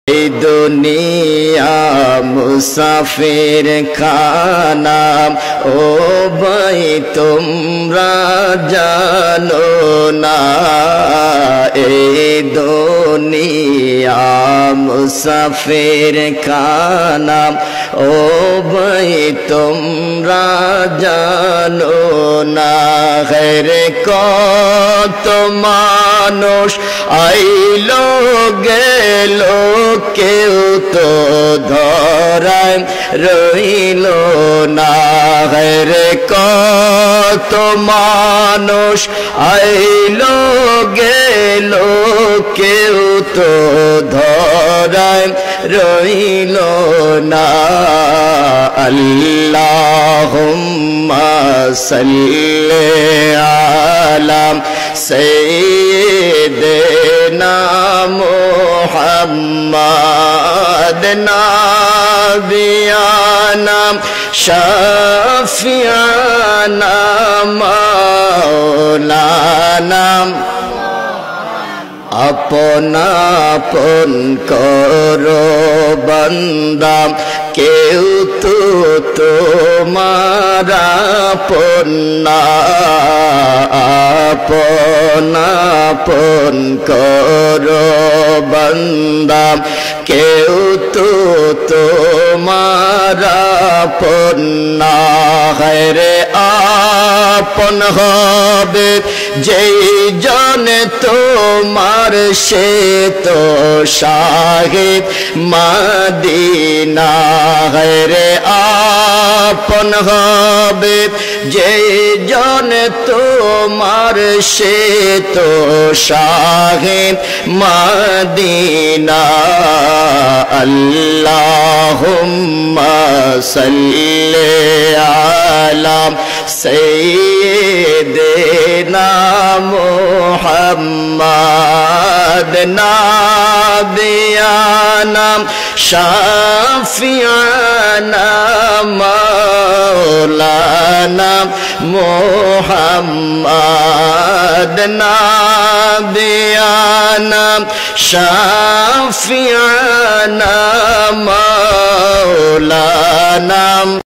এই দুনিয়া মুসাফির খানা ও ভাই তোমরা জানো না এই দুনিয়া মুসাফির খানা ও ভাই তোমরা জানো না রে কত মানুষ আইলো গেল কেউ তো ধরায় রইল না রে কত মানুষ আইলো গেল কেউ তো ধরায় রইল না আল্লাহুম্মা সাল্লি আলা সাইয়্যিদিনা মুহাম্মাদ নাবিয়ানা শাফিয়ানা মাওলানা আপনা আপন করো বান্দা কেউ তো তোমার আপন না আপনা আপন করো বান্দা কেউ তো তোমার আপন না রে আপন হবে যেই জন তোমার সে তো শাহিদ মদিনা রে আপন হবে যেই জন তোমার সে তো শাহিদ মদিনা আল্লাহুম্মা সাল্লি আলা সাইয়্যিদিনা মুহাম্মাদ নাবিয়ানা শাফিয়ানা মাওলানা মুহাম্মাদ নাবিয়ানা শাফিয়ানা মাওলানা